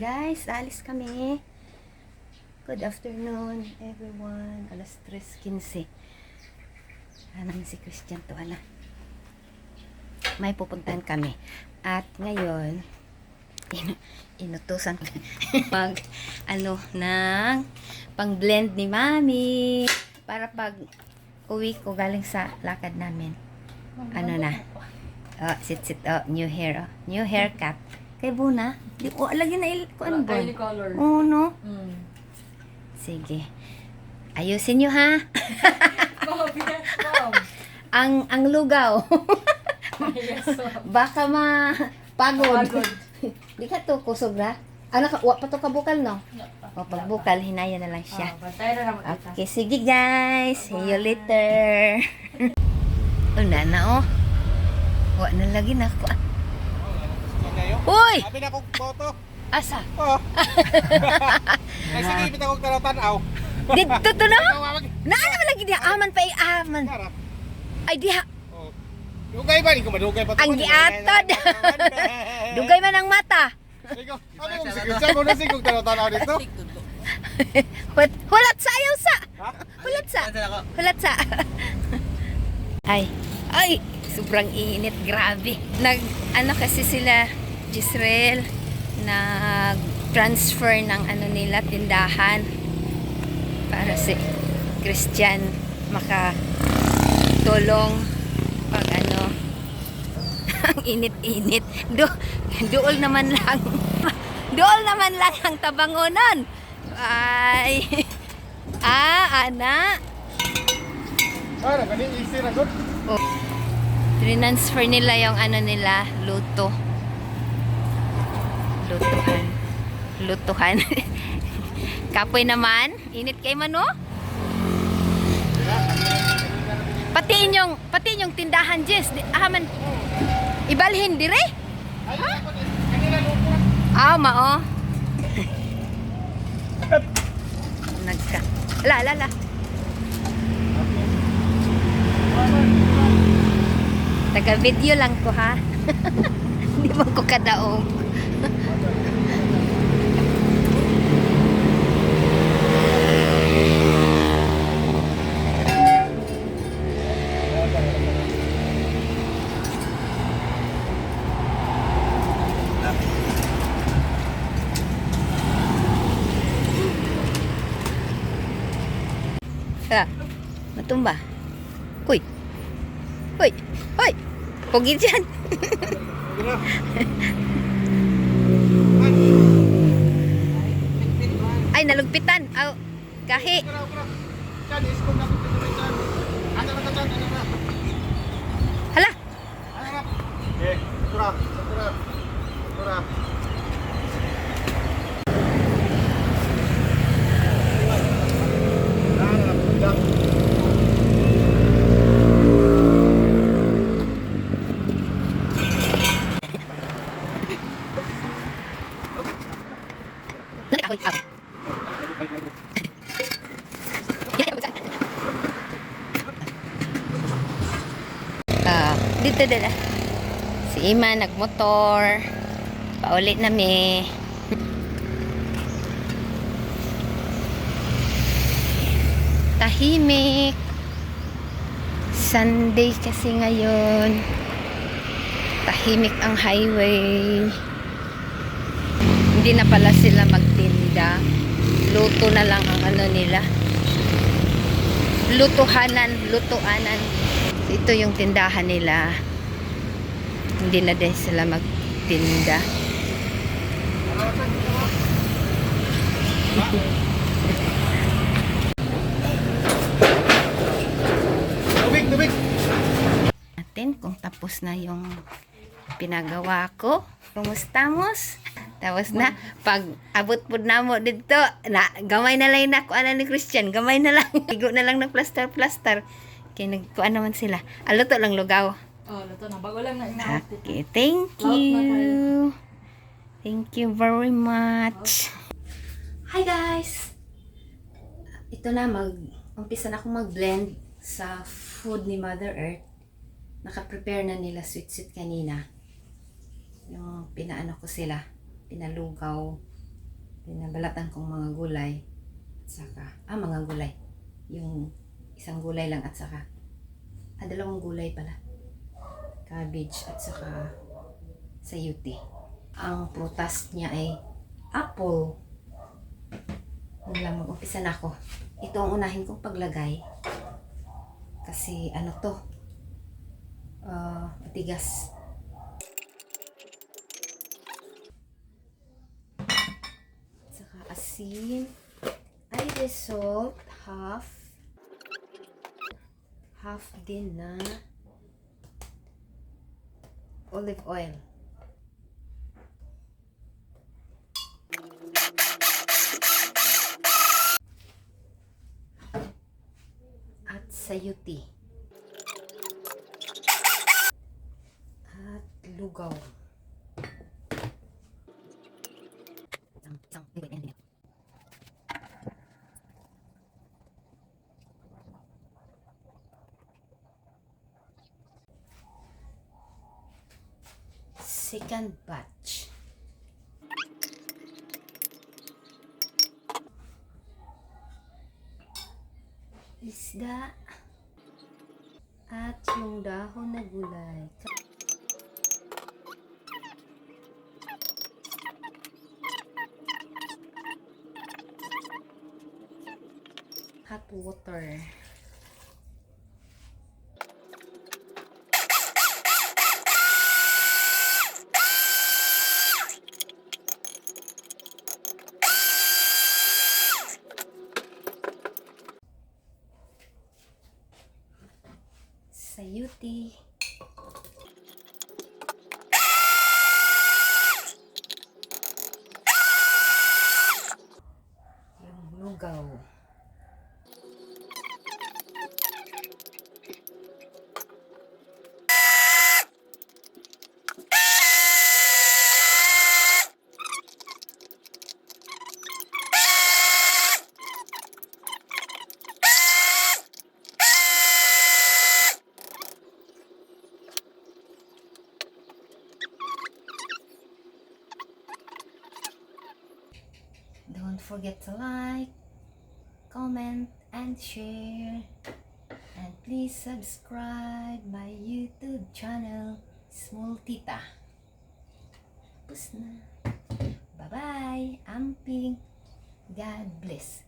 Guys, alis kami. Good afternoon, everyone. Alas 3:15. Namin si Christian to, ala. May pupuntahan kami. At ngayon, inutusan pag ng pang-blend ni Mami para pag uwi ko galing sa lakad namin. Sit. New hair, new haircut. Kay Buna, di ko lagi na kuan ba? Oo, no? Sige. Ayusin nyo, ha? ang lugaw. Baka pagod. Di ka to kusog ra? Wa pa to kabukal, no? O, pagbukal, hinaya na lang siya. Okay, sige guys. See you later. Una na, oh. Wa na lagi na ako. Uy! Abi na kong boto. Asa? Oh. Sige, ipit akong tanaw. Dito to no? Naa naman lagi diha. Aman pa aman. Ay diha. Oh. Dugay ba? Di ko madugay pa. Ang giatod. Dugay man ang mata. Sige. Ano yung sige? Mo na sige kung tanaw dito. Hulat sa ayaw sa. Ha? Hulat sa. Ay, sobrang init, grabe. Kasi sila, Jisrael, nag-transfer ng nila, tindahan para si Christian makatulong pag ang init-init. Dool naman lang ang tabangonan. Ay, ana. Para ganing easy ra gud. Oh. Transfer nila yung nila, lutuhan. Kapoy naman, init kay mano. Pati inyong tindahan, Jess, aman ibalhin dire? Mao. La. Taga-video lang ko, ha? Hindi mo ko kadaong. Matumba. Uy. Pogi dyan. Ay, nalugpitan. Kahi. Hala. Tura. Dito dala. Si Ima nagmotor. Paulit nami. Tahimik. Sunday kasi ngayon. Tahimik ang highway. Hindi na pala sila magtinda. Luto na lang ang nila. Lutuanan. Ito yung tindahan nila. Hindi na din sila magtinda. Tubig. Natin kung tapos na yung pinagawa ko. Kumustamos? Tapos na, pag abot po na mo dito, gamay na lang na kuan ni Christian, gamay na lang. Igo na lang ng plaster. Kaya nagkuan naman sila. Luto lang lugaw. Luto na. Bago lang na inaot. Okay, thank you. Thank you very much. Hi guys! Ito na, umpisa na akong mag-blend sa food ni Mother Earth. Naka-prepare na nila sweet kanina. Yung pinaano ko sila, pinalugaw. Binabalatan kong mga gulay at saka, mga gulay. Yung isang gulay lang at saka, dalawang gulay pala. Cabbage at saka sayuti. Ang prutas niya ay apple. Yun lang, mag-umpisa na ako. Ito ang unahin kong paglagay. Kasi ano to, matigas. At saka asin. Ay, salt, half din na olive oil. At sayuti. At lugaw. Second batch. Isda at yung dahon na gulay. Hot water. Sayuti. Yung lugaw. Don't forget to like, comment, and share. And please subscribe my YouTube channel, Small Tita. Tapos na. Bye-bye. Amping. God bless.